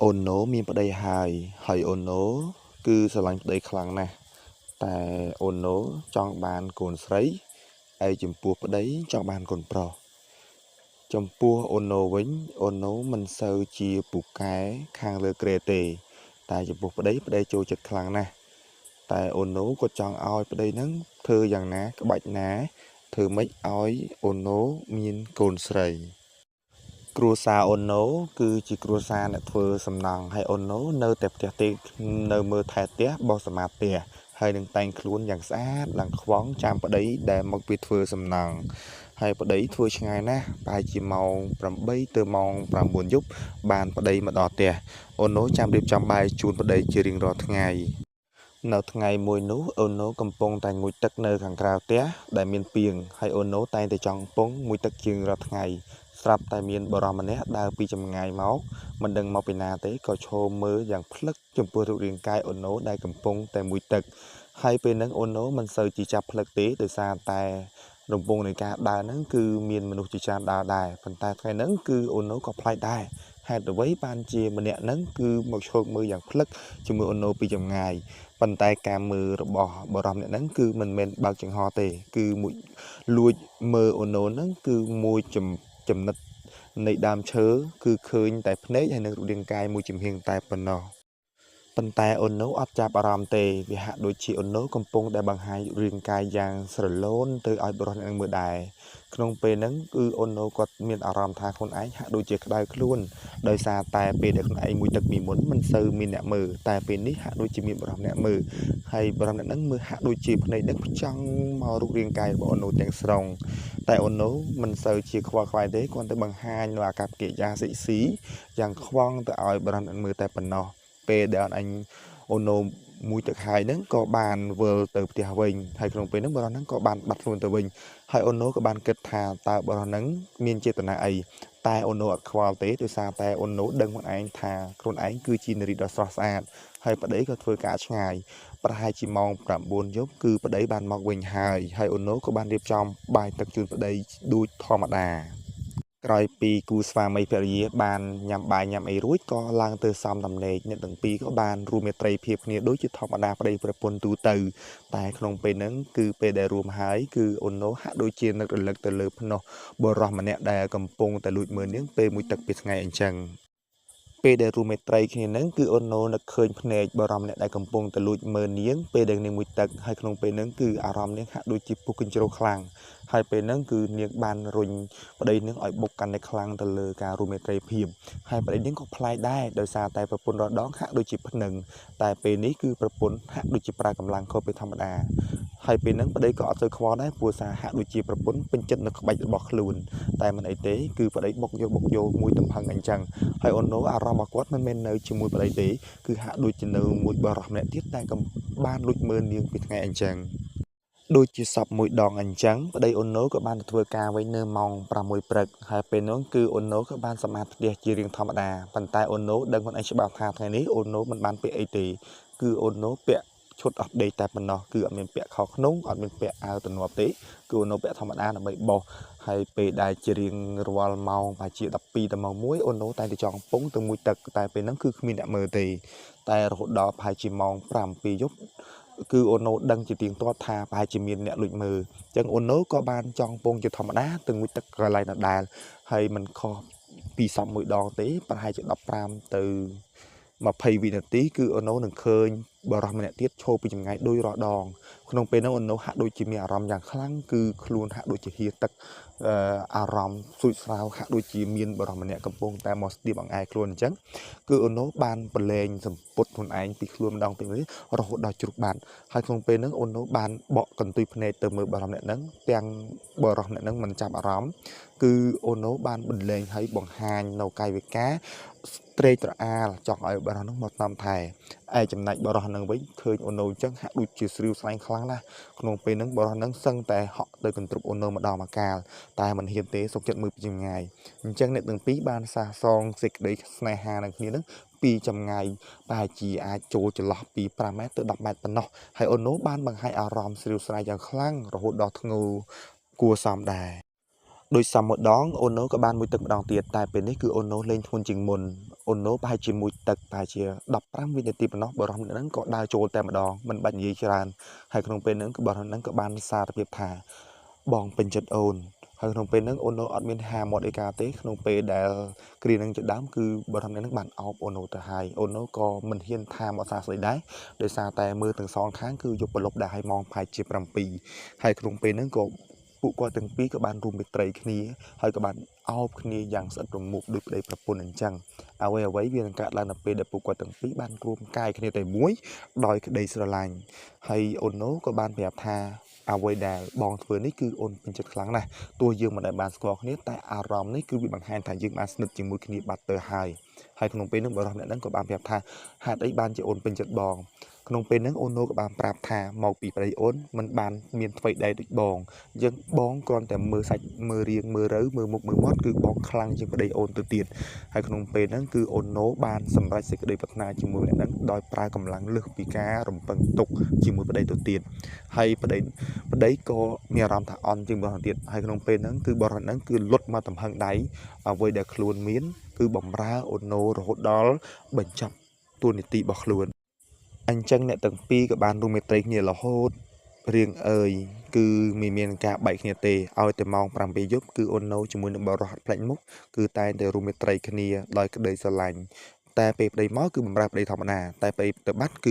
អូនណូមានប្តីហើយអូនណូគឺស្រឡាញ់ប្តីខ្លាំងណាស់តែអូនណូចង់បានកូនស្រីហើយចំពោះប្តីចង់បានកូនប្រុសចំពោះអូនណូវិញអូនណូមិនសូវជាពូកែខាងលើក្រែទេតែចំពោះប្តីចូលចិត្តខ្លាំងណាស់តែអូនណូក៏ចង់ឲ្យប្តីហ្នឹងធ្វើយ៉ាងណាក្បាច់ណាធ្វើម៉េចឲ្យអូនណូមានកូនស្រីគ្រួសារអូនណូគឺជាគ្រួសារអ្នកធ្វើសំណង់ហើយអូនណូនៅតែផ្ទះទេនៅមើលថែផ្ទះបោសសម្អាតផ្ទះហើយនឹងតែងខ្លួនយ៉ាងស្អាតឡើងខ្វងចាំប្តីដែលមកពីធ្វើសំណង់ហើយប្តីធ្វើឆ្ងាយណាស់ប្រហែលជាម៉ោង8ទៅម៉ោង9យប់បានប្តីមកដល់ផ្ទះអូនណូចាំរៀបចំបាយជូនប្តីជារៀងរាល់ថ្ងៃនៅថ្ងៃមួយនោះអូនណូកំពុងតែងូតទឹកនៅខាងក្រៅផ្ទះដែលមានពាងហើយអូនណូតែងតែចង់ពងងូតទឹកជាងរាល់ថ្ងៃស្រាប់តែមានបរិសម្នាក់ដើរពីចម្ងាយមកមិនដឹងមកពីណាទេក៏ឈរមើលយ៉ាងភ្លឹកចំពោះរូបរាងកាយអូនណូដែលកំពុងតែងូតទឹកហើយពេលហ្នឹងអូនណូមិនសូវជាចាប់ភ្លឹកទេដោយសារតែរង្វង់នៃការដើរហ្នឹងគឺមានមនុស្សជាច្រើនដើរដែរប៉ុន្តែថ្ងៃហ្នឹងគឺអូនណូក៏ប្លែកដែរហេតុអ្វីបានជាម្នាក់ហ្នឹងគឺមកឈរមើលយ៉ាងភ្លឹកជាមួយអូនណូពីចម្ងាយប៉ុន្តែការមើលរបស់បរិសម្នាក់ហ្នឹងគឺមិនមែនបើកចង្ហរទេគឺមួយលួចមើលអូនណូហ្នឹងគឺមួយចំណិតនៃដើមឈើគឺឃើញតែភ្នែកហើយនឹងរូបរាងកាយមួយចំហៀងតែប៉ុណ្ណោះប៉ុន្តែអូនណូអត់ចាប់អារម្មណ៍ទេវាហាក់ដូចជាអូនណូកំពុងតែបង្ហាញរាងកាយយ៉ាងស្រឡូនទៅឲ្យបរិសុទ្ធនឹងមើលដែរក្នុងពេលហ្នឹងគឺអូនណូគាត់មានអារម្មណ៍ថាខ្លួនឯងហាក់ដូចជាក្តៅខ្លួនដោយសារតែពេលដែលខ្លួនឯងមួយទឹកពីមុនមិនសូវមានអ្នកមើលតែពេលនេះហាក់ដូចជាមានបរិសុទ្ធអ្នកមើលហើយបរិសុទ្ធអ្នកហ្នឹងមើលហាក់ដូចជាភ្នែកហ្នឹងផ្ចង់មករូបរាងកាយរបស់អូនណូទាំងស្រុងតែអូនណូមិនសូវជាខ្វល់ខ្វាយទេគាត់ទៅបង្ហាញនៅអាកប្បកិរិយាសិស៊ីយ៉ាងខ្វល់ទៅឲ្យបរិសុទ្ធអ្នកមើលតែប៉ុណ្ណោះពេលដែលអញអូនណូមួយទឹកហើយហ្នឹងក៏បានវិលទៅផ្ទះវិញហើយក្នុងពេលហ្នឹងបរិសុទ្ធហ្នឹងក៏បានបាត់ខ្លួនទៅវិញហើយអូនណូក៏បានគិតថាតើបរិសុទ្ធហ្នឹងមានចេតនាអីតែអូនណូអត់ខ្វល់ទេដោយសារតែអូនណូដឹងខ្លួនឯងថាខ្លួនឯងគឺជានារីដ៏ស្រស់ស្អាតហើយប្តីក៏ធ្វើការឆ្ងាយប្រហែលជាម៉ោង9យប់គឺប្តីបានមកវិញហើយអូនណូក៏បានរៀបចំបាយទឹកជូនប្តីដូចធម្មតាក្រោយពីគូស្វាមីភរិយាបានញ៉ាំបាយញ៉ាំអីរួចក៏ឡើងទៅសំដំណេកអ្នកទាំងពីរក៏បានរួមមេត្រីភាពគ្នាដូចជាធម្មតាប្តីប្រពន្ធទូទៅតែក្នុងពេលហ្នឹងគឺពេលដែលរួមហើយគឺអូនណូហាក់ដូចជានឹករលឹកទៅលើភ្នោះបរិសម្នាក់ដែលកំពុងតែលួចមើលនាងពេលមួយទឹកពីថ្ងៃអញ្ចឹងពេលដែលរួមមេត្រីគ្នាហ្នឹងគឺអូនណូនឹកឃើញភ្នែកបរិសម្នាក់ដែលកំពុងតែលួចមើលនាងពេលដែលនាងមួយទឹកហើយក្នុងពេលហ្នឹងគឺអារម្មណ៍នាងហាក់ដូចជាពុះកញ្ជ្រោលខ្លាំងហើយពេលហ្នឹងគឺនាងបានរុញប្តីនាងឲ្យបុកកាន់តែខ្លាំងទៅលើការរួមមេត្រីភាពហើយប្តីនាងក៏ប្លែកដែរដោយសារតែប្រពន្ធរដងហាក់ដូចជាភ្នឹងតែពេលនេះគឺប្រពន្ធហាក់ដូចជាប្រើកម្លាំងខុសពីធម្មតាហើយពេលហ្នឹងប្តីក៏អត់សូវខ្វល់ដែរព្រោះសារហាក់ដូចជាប្រពន្ធពេញចិត្តនៅក្បាច់របស់ខ្លួនតែមិនអីទេគឺប្តីបុកយកមួយទំហឹងអញ្ចឹងហើយអូនណូអារម្មណ៍របស់គាត់មិនមែននៅជាមួយប្តីទេគឺហាក់ដូចជានៅមួយបរិសម្នាក់ទៀតដែលក៏បានលួចមើលនាងពីថ្ងៃអញ្ចឹងដូចជាសពមួយដងអញ្ចឹងប្តីអូនណូក៏បានទៅធ្វើការវិញនៅម៉ោង6ព្រឹកហើយពេលនោះគឺអូនណូក៏បានសម្អាតផ្ទះជារៀងធម្មតាប៉ុន្តែអូនណូដឹងខ្លួនឯងច្បាស់ថាថ្ងៃនេះអូនណូមិនបានពាក់អីទេគឺអូនណូពាក់ឈុតអត់ដេកតែប៉ុណ្ណោះគឺអត់មានពាក់ខោក្នុងអត់មានពាក់អាវទំនាប់ទេគឺអូនណូពាក់ធម្មតាដើម្បីបោសហើយពេលដែលជារៀងរាល់ម៉ោងប្រហែលជា12ទៅម៉ោង1អូនណូតែទៅចង់ពងទៅមួយទឹកតែពេលហ្នឹងគឺគ្មានអ្នកមើលទេតែរហូតដល់ប្រហែលជាម៉ោង7យប់គឺអូនណូដឹងជាទៀងទាត់ថាប្រហែលជាមានអ្នកលួចមើលអញ្ចឹងអូនណូក៏បានចង់ពងជាធម្មតាទៅមួយទឹកកន្លែងដដែលហើយមិនខុសពីសពមួយដងទេប្រហែលជា15ទៅ20វិនាទីគឺអូនណូនឹងឃើញបរិសម្នាក់ទៀតឈរពីចម្ងាយដូចរាល់ដងក្នុងពេលនោះអូនណូហាក់ដូចជាមានអារម្មណ៍យ៉ាងខ្លាំងគឺខ្លួនហាក់ដូចជាហៀទឹកអារម្មណ៍សួចស្រាវហាក់ដូចជាមានបរិសម្នាក់កំពុងតែមកស្ទាបអង្អែលខ្លួនអញ្ចឹងគឺអូនណូបានប្រឡែងសម្ពុតខ្លួនឯងពីខ្លួនម្ដងពីនេះរហូតដល់ជ្រុះបាត់ហើយក្នុងពេលហ្នឹងអូនណូបានបកកន្ទុយភ្នែកទៅមើលបរិសម្នាក់ហ្នឹងទាំងបរិសម្នាក់ហ្នឹងមិនចាប់អារម្មណ៍គឺអូនណូបានបន្លែងឲ្យបង្ហាញនៅកាយវិការត្រេកត្រអាលចង់ឲ្យបរិសម្នាក់ហ្នឹងមកតាមថែឯចំណែកបរិសម្នាក់ហ្នឹងវិញឃើញអូនណូអញ្ចឹងហាក់ដូចជាស្រីវស្រាញខ្លាំងណាស់ក្នុងពេលហ្នឹងបរិសម្នាក់ហ្នឹងសឹងតែហក់ទៅកន្ទ្រប់អូនណូម្ដងម្កាលតែមិនហ៊ានទេសុកចិត្តមើលពីចម្ងាយអញ្ចឹងអ្នកទាំងពីរបានសះសងសេចក្តីស្នេហានឹងគ្នាហ្នឹងពីចម្ងាយប្រហែលជាអាចចូលចន្លោះពី5ម៉ែត្រទៅ10ម៉ែត្រប៉ុណ្ណោះហើយអូនណូបានបង្ហាញអារម្មណ៍ស្រីវស្រាយយ៉ាងខ្លាំងរហូតដល់ធ្ងោគួរសមដែរ đôi sau một đón ôn nấu các ban mùi tực đòn tiệt tại bên đấy cứ ôn nấu lên thôn chừng mồn ôn nấu bài chỉ mùi tực bài chỉ đập răm viên tiệp nó bảo răm nó có đa trộn tại một đòn mình bệnh gì chán hay không bên nó cứ bảo nó có ban xa tập thả bongเป็นจุดโอนhay không bên nó ôn nấu ở bên hà một cái cá tế không bên đã kỹ năngจุดđám cứ bảo răm nó bạn ốp ôn nấu từ hai ôn nấu có mình hiên tham ở xa sợi đáy để xaแต่มือถึง2 tháng cứ dụcบลบได้ให้มองภายจีบรำปีให้คงเป็นนั่นก็ผู้ก่อตั้งปีกับบ้านรูมไปไตรคณีให้กับบ้านเอาคณีอย่างสัตว์มุกดึกได้ประปุ่นจังเอาไว้เวียนกะลานเป็นเด็กผู้ก่อตั้งปีบ้านรวมกายคณีแต่มุ้ยดอยได้สลายให้โอนโนกับบ้านแบบทาเอาไว้แดดบองเฟื่อนี่คือโอนเป็นจุดครั้งนะตัวยืมมาในบ้านสกอร์นี้แต่อารมณ์นี่คือวิบังหันถ่ายยืมมาสนุกจึงมุ้ยคณีบัตเตอร์ไฮให้ขนมเป็นนึกบารมณ์นั้นกับบ้านแบบทาหากได้บ้านจะโอนเป็นจุดบองขนมเป็นนั่งโอนโนกับบานปราบทาเมาปีไปโอนมันบานเมียนไฟได้ดิบองยังบองก่อนแต่มือใส่มือเรียงมือรื้อมือมุกมือมอดคือบองคลังจึงไปได้โอนตัวเตียนให้ขนมเป็นนั่นคือโอนโนบานสำหรับสิ่งใดพัฒนาจึงมือนั้นโดยปลายกำลังเลือกปีการมปังตกจึงมือไปได้ตัวเตียนให้ประเดี๋ยวก็มีอารมณ์ถาออนจึงบอลเตียนให้ขนมเป็นนั่นคือบอลนั้นคือลดมาต่ำหังได้เอาไว้เด็กคลวนเมียนคือบ่มราโอนโนโรดดอลบัญจับตัวนิติบอกคลวนอันจังเนี่ยตั้งปีกับบ้านรูเมตริกเนี่ยเราโหดเรียงเอ่ยคือมีเมียนกาใบเนี่ยเตเอาแต่มองปรำไปยุบคือโอนโนจมูกบอรหัดแผลมุกคือตายแต่รูเมตริกเนี่ยลอยกระเดยสลายแต่ไปได้มอคือบำราไปธรรมนาแต่ไปแต่บัดคือ